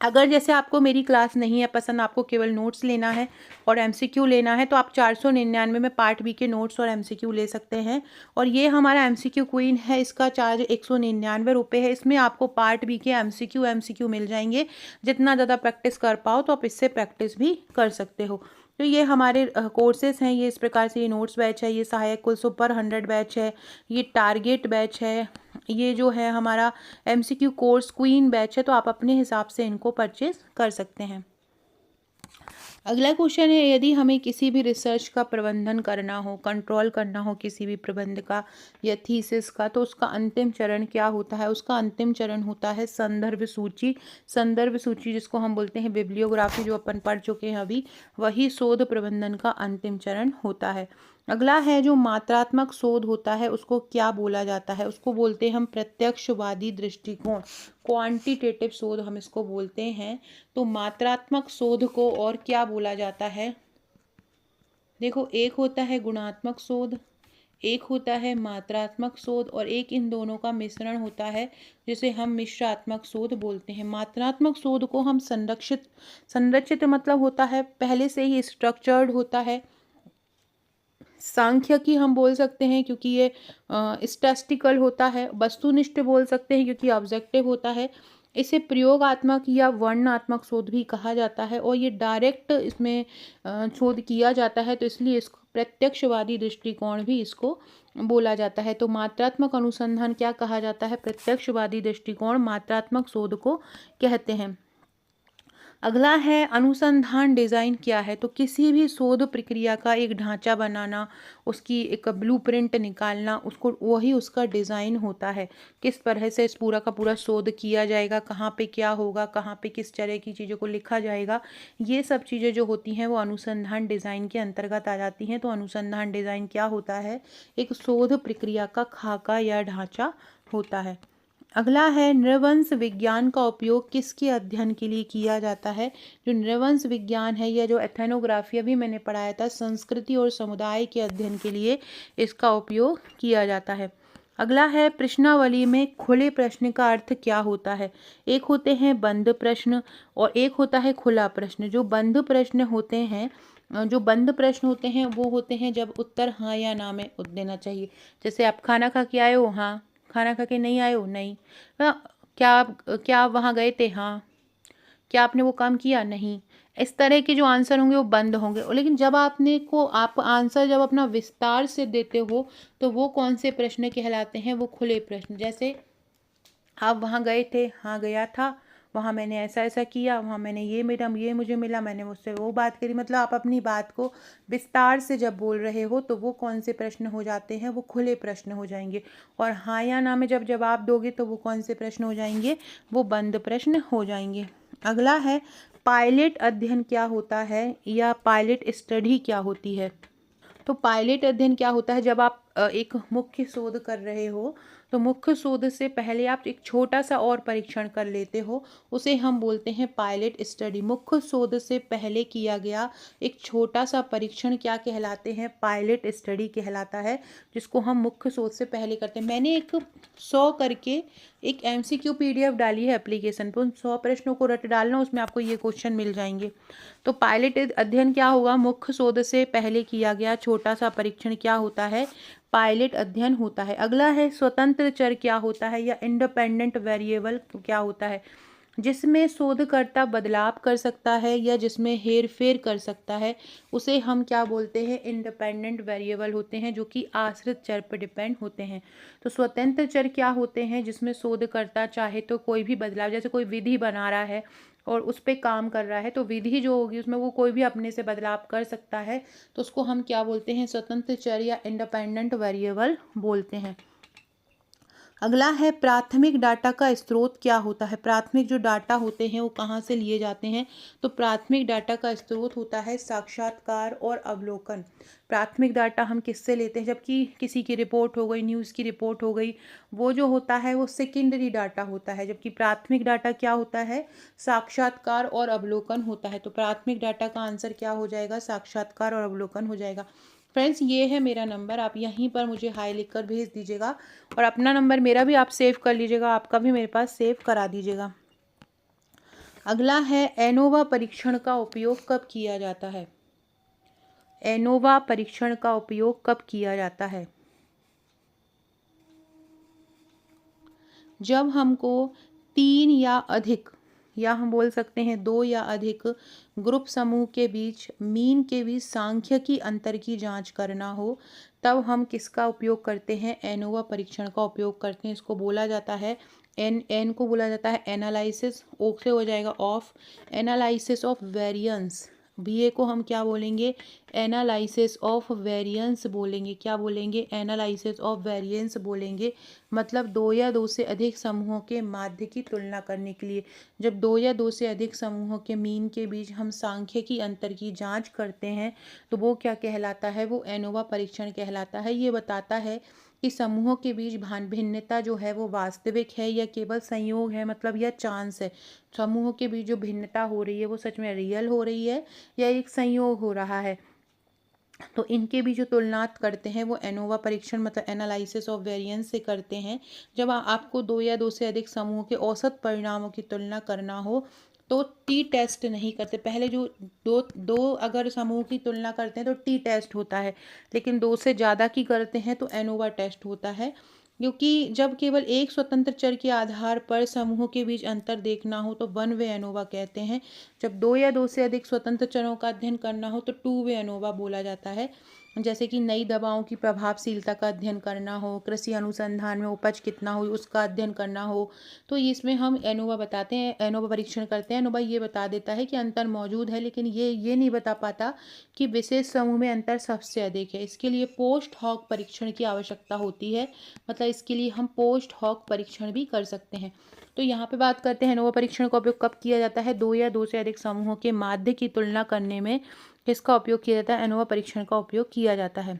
Speaker 1: अगर जैसे आपको मेरी क्लास नहीं है पसंद, आपको केवल नोट्स लेना है और एमसीक्यू लेना है, तो आप 499 में पार्ट बी के नोट्स और एमसीक्यू ले सकते हैं। और ये हमारा एमसीक्यू क्वीन है, इसका चार्ज 199 रुपये है। इसमें आपको पार्ट बी के एमसीक्यू मिल जाएंगे। जितना ज़्यादा प्रैक्टिस कर पाओ तो आप इससे प्रैक्टिस भी कर सकते हो। तो ये हमारे कोर्सेज हैं। ये इस प्रकार से, ये नोट्स बैच है, ये सहायक कुल सुपर 100 बैच है, ये टारगेट बैच है, ये जो है हमारा एमसीक्यू कोर्स क्वीन बैच है। तो आप अपने हिसाब से इनको परचेज कर सकते हैं। अगला क्वेश्चन है, यदि हमें किसी भी रिसर्च का प्रबंधन करना हो, कंट्रोल करना हो किसी भी प्रबंध का या थीसिस का, तो उसका अंतिम चरण क्या होता है? उसका अंतिम चरण होता है संदर्भ सूची। संदर्भ सूची जिसको हम बोलते हैं बिब्लियोग्राफी, जो अपन पढ़ चुके हैं अभी, वही शोध प्रबंधन का अंतिम चरण होता है। अगला है, जो मात्रात्मक शोध होता है उसको क्या बोला जाता है? उसको बोलते हैं हम प्रत्यक्षवादी दृष्टिकोण, क्वांटिटेटिव शोध हम इसको बोलते हैं। तो मात्रात्मक शोध को और क्या बोला जाता है? देखो, एक होता है गुणात्मक शोध, एक होता है मात्रात्मक शोध और एक इन दोनों का मिश्रण होता है, जिसे हम मिश्रात्मक शोध बोलते हैं। मात्रात्मक शोध को हम संरक्षित मतलब होता है पहले से ही स्ट्रक्चर्ड होता है, सांख्यिकी हम बोल सकते हैं क्योंकि ये स्टैटिस्टिकल होता है। वस्तुनिष्ठ बोल सकते हैं क्योंकि ऑब्जेक्टिव होता है। इसे प्रयोगात्मक या वर्णनात्मक शोध भी कहा जाता है और ये डायरेक्ट इसमें शोध किया जाता है, तो इसलिए इसको प्रत्यक्षवादी दृष्टिकोण भी इसको बोला जाता है। तो मात्रात्मक अनुसंधान क्या कहा जाता है? प्रत्यक्षवादी दृष्टिकोण मात्रात्मक शोध को कहते हैं। अगला है अनुसंधान डिज़ाइन क्या है? तो किसी भी शोध प्रक्रिया का एक ढांचा बनाना, उसकी एक ब्लूप्रिंट निकालना, उसको वही उसका डिज़ाइन होता है। किस तरह से इस पूरा का पूरा शोध किया जाएगा, कहाँ पे क्या होगा, कहाँ पे किस तरह की चीज़ों को लिखा जाएगा, ये सब चीज़ें जो होती हैं वो अनुसंधान डिज़ाइन के अंतर्गत आ जाती हैं। तो अनुसंधान डिज़ाइन क्या होता है? एक शोध प्रक्रिया का खाका या ढांचा होता है। अगला है नृवंश विज्ञान का उपयोग किसके अध्ययन के लिए किया जाता है? जो नृवंश विज्ञान है या जो एथनोग्राफी अभी मैंने पढ़ाया था, संस्कृति और समुदाय के अध्ययन के लिए इसका उपयोग किया जाता है। अगला है प्रश्नावली में खुले प्रश्न का अर्थ क्या होता है? एक होते हैं बंद प्रश्न और एक होता है खुला प्रश्न। जो बंद प्रश्न होते हैं वो होते हैं जब उत्तर हाँ या ना में देना चाहिए। जैसे आप खाना खा के आए हो? हाँ। खाना खा के नहीं आए हो? नहीं। क्या आप वहाँ गए थे? हाँ। क्या आपने वो काम किया? नहीं। इस तरह के जो आंसर होंगे वो बंद होंगे। और लेकिन जब आप आंसर जब अपना विस्तार से देते हो तो वो कौन से प्रश्न कहलाते हैं? वो खुले प्रश्न। जैसे आप वहाँ गए थे? हाँ गया था। वहाँ मैंने ऐसा ऐसा किया, वहाँ मैंने ये मुझे मिला, मैंने मुझसे वो बात करी। मतलब आप अपनी बात को विस्तार से जब बोल रहे हो तो वो कौन से प्रश्न हो जाते हैं? वो खुले प्रश्न हो जाएंगे। और हाँ या ना में जब जवाब दोगे तो वो कौन से प्रश्न हो जाएंगे? वो बंद प्रश्न हो जाएंगे। अगला है पायलट अध्ययन क्या होता है या पायलट स्टडी क्या होती है? तो पायलट अध्ययन क्या होता है? जब आप एक मुख्य शोध कर रहे हो तो मुख्य शोध से पहले आप एक छोटा सा और परीक्षण कर लेते हो, उसे हम बोलते हैं पायलट स्टडी। मुख्य शोध से पहले किया गया एक छोटा सा परीक्षण क्या कहलाते हैं? पायलट स्टडी कहलाता है, जिसको हम मुख्य शोध से पहले करते हैं। मैंने एक 100 करके एक MCQ PDF डाली है एप्लीकेशन पर, उन 100 प्रश्नों को रट डालना, उसमें आपको ये क्वेश्चन मिल जाएंगे। तो पायलट अध्ययन क्या होगा? मुख्य शोध से पहले किया गया छोटा सा परीक्षण क्या होता है? पायलट अध्ययन होता है। अगला है स्वतंत्र चर क्या होता है या इंडिपेंडेंट वेरिएबल क्या होता है? जिसमें शोधकर्ता बदलाव कर सकता है या जिसमें हेर फेर कर सकता है, उसे हम क्या बोलते हैं? इंडिपेंडेंट वेरिएबल होते हैं, जो कि आश्रित चर पर डिपेंड होते हैं। तो स्वतंत्र चर क्या होते हैं? जिसमें शोधकर्ता चाहे तो कोई भी बदलाव, जैसे कोई विधि बना रहा है और उस पर काम कर रहा है, तो विधि जो होगी उसमें वो कोई भी अपने से बदलाव कर सकता है, तो उसको हम क्या बोलते हैं? स्वतंत्र चर या इंडिपेंडेंट वेरिएबल बोलते हैं। अगला है प्राथमिक डाटा का स्रोत क्या होता है? प्राथमिक जो डाटा होते हैं वो कहाँ से लिए जाते हैं? तो प्राथमिक डाटा का स्रोत होता है साक्षात्कार और अवलोकन। प्राथमिक डाटा हम किससे लेते हैं? जबकि किसी की रिपोर्ट हो गई, न्यूज़ की रिपोर्ट हो गई, वो जो होता है वो सेकेंडरी डाटा होता है, जबकि प्राथमिक डाटा क्या होता है? साक्षात्कार और अवलोकन होता है। तो प्राथमिक डाटा का आंसर क्या हो जाएगा? साक्षात्कार और अवलोकन हो जाएगा। फ्रेंड्स, ये है मेरा नंबर, आप यहीं पर मुझे हाई लिखकर भेज दीजिएगा और अपना नंबर मेरा भी आप सेव कर लीजिएगा, आपका भी मेरे पास सेव करा दीजिएगा। अगला है एनोवा परीक्षण का उपयोग कब किया जाता है? एनोवा परीक्षण का उपयोग कब किया जाता है? जब हमको 3 या अधिक, या हम बोल सकते हैं 2 या अधिक ग्रुप समूह के बीच मीन के बीच सांख्यिकी अंतर की जांच करना हो, तब हम किसका उपयोग करते हैं? एनोवा परीक्षण का उपयोग करते हैं। इसको बोला जाता है एन को बोला जाता है एनालिसिस, ओ से हो जाएगा of, analysis of variance. BA को हम क्या बोलेंगे? एनालिसिस ऑफ वेरिएंस बोलेंगे। क्या बोलेंगे? एनालिसिस ऑफ वेरिएंस बोलेंगे। मतलब 2 या 2 से अधिक समूहों के माध्य की तुलना करने के लिए। जब 2 या 2 से अधिक समूहों के मीन के बीच हम सांख्यिकी अंतर की जांच करते हैं तो वो क्या कहलाता है? वो एनोवा परीक्षण कहलाता है। ये बताता है कि समूहों के बीच भिन्नता जो है वो वास्तविक है या केवल संयोग है, मतलब या चांस है। समूहों के बीच जो भिन्नता हो रही है वो सच में रियल हो रही है या एक संयोग हो रहा है। तो इनके भी जो तुलनात करते हैं वो एनोवा परीक्षण मतलब एनालिसिस ऑफ वेरिएंस से करते हैं। जब आपको 2 या 2 से अधिक समूह के औसत परिणामों की तुलना करना हो तो टी टेस्ट नहीं करते। पहले जो दो दो अगर समूह की तुलना करते हैं तो टी टेस्ट होता है, लेकिन 2 से ज़्यादा की करते हैं तो एनोवा टेस्ट होता है। क्योंकि जब केवल एक स्वतंत्र चर के आधार पर समूहों के बीच अंतर देखना हो तो वन वे एनोवा कहते हैं। जब 2 या 2 से अधिक स्वतंत्र चरों का अध्ययन करना हो तो टू वे एनोवा बोला जाता है। जैसे कि नई दवाओं की प्रभावशीलता का अध्ययन करना हो, कृषि अनुसंधान में उपज कितना हो उसका अध्ययन करना हो, तो इसमें हम एनोवा बताते हैं, एनोवा परीक्षण करते हैं। एनोवा ये बता देता है कि अंतर मौजूद है, लेकिन ये नहीं बता पाता कि विशेष समूह में अंतर सबसे अधिक है। इसके लिए पोस्ट हॉक परीक्षण की आवश्यकता होती है, मतलब इसके लिए हम पोस्ट हॉक परीक्षण भी कर सकते हैं। तो यहाँ पे बात करते हैं एनोवा परीक्षण का उपयोग कब किया जाता है। 2 या 2 से अधिक समूहों के माध्य की तुलना करने में किसका उपयोग किया जाता है, एनोवा परीक्षण का उपयोग किया जाता है।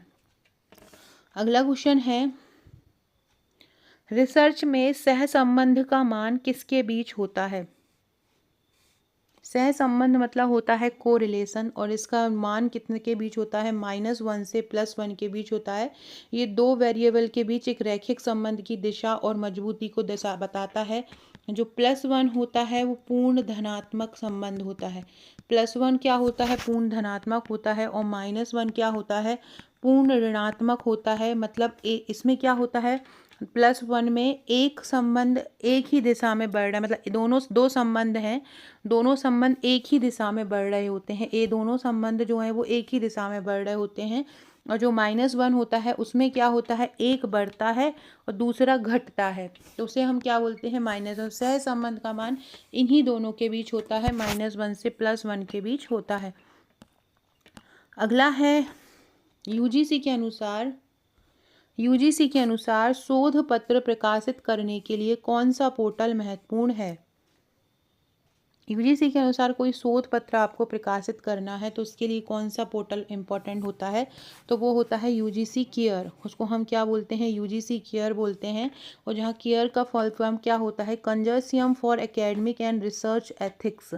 Speaker 1: अगला क्वेश्चन है, रिसर्च में सहसंबंध का मान किसके बीच होता है। सहसंबंध मतलब होता है कोरिलेशन, और इसका मान कितने के बीच होता है, -1 से +1 के बीच होता है। ये दो वेरिएबल के बीच एक रैखिक संबंध की दिशा और मजबूती को दिशा बताता है। जो +1 होता है वो पूर्ण धनात्मक संबंध होता है। +1 क्या होता है, पूर्ण धनात्मक होता है, और -1 क्या होता है, पूर्ण ऋणात्मक होता है। मतलब इसमें क्या होता है, +1 में एक संबंध एक ही दिशा में बढ़ रहा है, मतलब दोनों दो संबंध हैं, दोनों संबंध एक ही दिशा में बढ़ रहे होते हैं। ये दोनों संबंध जो हैं वो एक ही दिशा में बढ़ रहे होते हैं। और जो -1 होता है उसमें क्या होता है, एक बढ़ता है और दूसरा घटता है, तो उसे हम क्या बोलते हैं, -1। सह संबंध का मान इन्हीं दोनों के बीच होता है, -1 से +1 के बीच होता है। अगला है, यूजीसी के अनुसार शोध पत्र प्रकाशित करने के लिए कौन सा पोर्टल महत्वपूर्ण है। यूजीसी के अनुसार कोई शोध पत्र आपको प्रकाशित करना है तो उसके लिए कौन सा पोर्टल इम्पोर्टेंट होता है, तो वो होता है यूजीसी केयर। उसको हम क्या बोलते हैं, यूजीसी केयर बोलते हैं। और जहाँ केयर का फुल फॉर्म क्या होता है, consortium for academic and research ethics.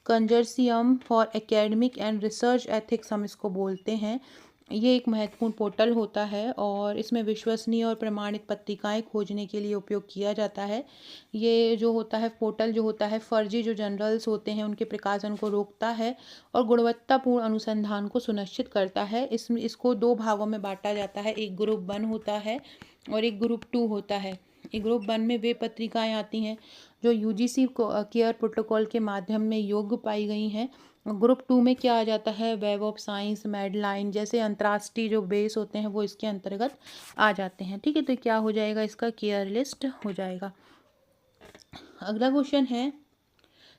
Speaker 1: Consortium for academic and research ethics हम इसको बोलते हैं। ये एक महत्वपूर्ण पोर्टल होता है और इसमें विश्वसनीय और प्रमाणित पत्रिकाएं खोजने के लिए उपयोग किया जाता है। ये जो होता है पोर्टल जो होता है, फर्जी जो जर्नल्स होते हैं उनके प्रकाशन को रोकता है और गुणवत्तापूर्ण अनुसंधान को सुनिश्चित करता है। इसको 2 भागों में बांटा जाता है, एक ग्रुप 1 होता है और एक ग्रुप 2 होता है। एक ग्रुप 1 में वे पत्रिकाएं आती हैं जो यूजीसी केयर प्रोटोकॉल के माध्यम में योग्य पाई गई हैं। ग्रुप 2 में क्या आ जाता है, वेब ऑफ साइंस, मेडलाइन जैसे अंतर्राष्ट्रीय जो बेस होते हैं वो इसके अंतर्गत आ जाते हैं। ठीक है, तो क्या हो जाएगा, इसका केयर लिस्ट हो जाएगा। अगला क्वेश्चन है,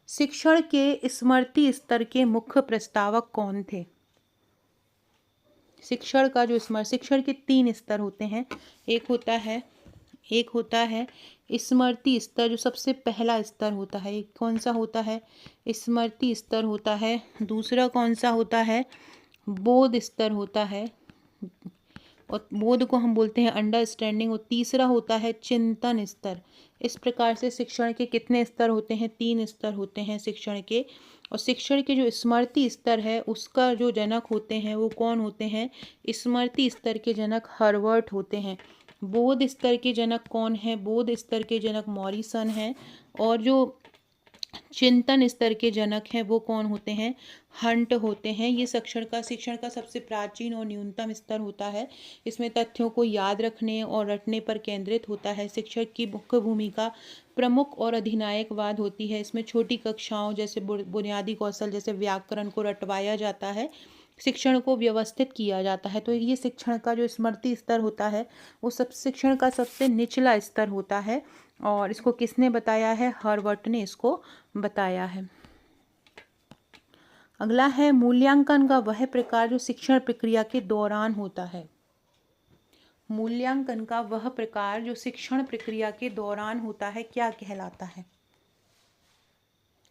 Speaker 1: शिक्षण के स्मृति स्तर के मुख्य प्रस्तावक कौन थे। शिक्षण के 3 स्तर होते हैं। एक होता है स्मृति स्तर, जो सबसे पहला स्तर होता है। एक कौन सा होता है, स्मृति स्तर होता है। दूसरा कौन सा होता है, बोध स्तर होता है, और बोध को हम बोलते हैं अंडरस्टैंडिंग। और तीसरा होता है चिंतन स्तर। इस प्रकार से शिक्षण के कितने स्तर होते हैं, 3 स्तर होते हैं शिक्षण के। और शिक्षण के जो स्मृति स्तर है उसका जो जनक होते हैं वो कौन होते हैं, स्मृति स्तर के जनक हर्वर्ट होते हैं। बोध स्तर के जनक कौन है, बोध स्तर के जनक मॉरिसन हैं। और जो चिंतन स्तर के जनक हैं वो कौन होते हैं, हंट होते हैं। ये शिक्षण का सबसे प्राचीन और न्यूनतम स्तर होता है। इसमें तथ्यों को याद रखने और रटने पर केंद्रित होता है। शिक्षक की मुख्य भूमिका प्रमुख और अधिनायकवाद होती है। इसमें छोटी कक्षाओं जैसे बुनियादी कौशल जैसे व्याकरण को रटवाया जाता है, शिक्षण को व्यवस्थित किया जाता है। तो ये शिक्षण का जो स्मृति स्तर होता है वो शिक्षण का सबसे निचला स्तर होता है। और इसको किसने बताया है, हर्वर्ट ने इसको बताया है। अगला है, मूल्यांकन का वह प्रकार जो शिक्षण प्रक्रिया के दौरान होता है। मूल्यांकन का वह प्रकार जो शिक्षण प्रक्रिया के दौरान होता है क्या कहलाता है।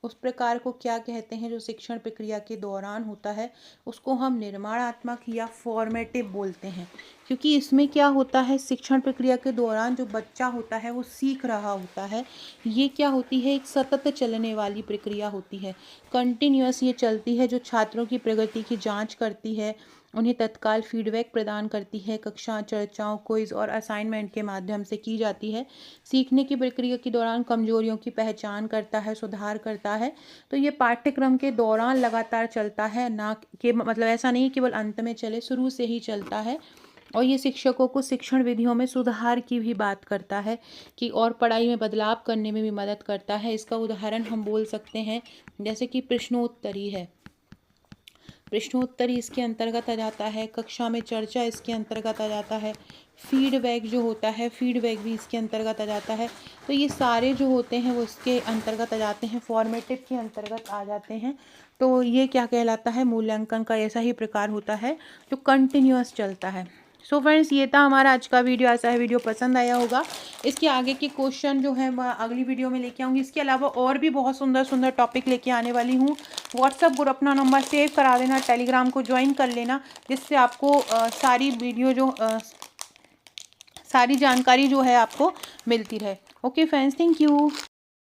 Speaker 1: उस प्रकार को क्या कहते हैं जो शिक्षण प्रक्रिया के दौरान होता है, उसको हम निर्माणात्मक या फॉर्मेटिव बोलते हैं। क्योंकि इसमें क्या होता है, शिक्षण प्रक्रिया के दौरान जो बच्चा होता है वो सीख रहा होता है। ये क्या होती है, एक सतत चलने वाली प्रक्रिया होती है, कंटिन्यूअस ये चलती है, जो छात्रों की प्रगति की जांच करती है उन्हें तत्काल फीडबैक प्रदान करती है। कक्षा चर्चाओं, क्विज और असाइनमेंट के माध्यम से की जाती है। सीखने की प्रक्रिया के दौरान कमजोरियों की पहचान करता है, सुधार करता है। तो ये पाठ्यक्रम के दौरान लगातार चलता है, ना कि मतलब ऐसा नहीं केवल अंत में चले, शुरू से ही चलता है। और ये शिक्षकों को शिक्षण विधियों में सुधार की भी बात करता है कि और पढ़ाई में बदलाव करने में भी मदद करता है। इसका उदाहरण हम बोल सकते हैं जैसे कि प्रश्नोत्तरी है, प्रश्नोत्तरी इसके अंतर्गत आ जाता है। कक्षा में चर्चा इसके अंतर्गत आ जाता है। फीडबैक जो होता है, फीडबैक भी इसके अंतर्गत आ जाता है। तो ये सारे जो होते हैं वो इसके अंतर्गत आ जाते हैं, फॉर्मेटिव के अंतर्गत आ जाते हैं। तो ये क्या कहलाता है, मूल्यांकन का ऐसा ही प्रकार होता है जो कंटिन्यूअस चलता है। सो फ्रेंड्स, ये था हमारा आज का वीडियो। ऐसा है वीडियो पसंद आया होगा। इसके आगे के क्वेश्चन जो है मैं अगली वीडियो में लेके आऊँगी। इसके अलावा और भी बहुत सुंदर सुंदर टॉपिक लेके आने वाली हूँ। व्हाट्सअप ग्रुप अपना नंबर सेव करा देना, टेलीग्राम को ज्वाइन कर लेना, जिससे आपको सारी वीडियो जो सारी जानकारी जो है आपको मिलती रहे। Okay friends, thank you.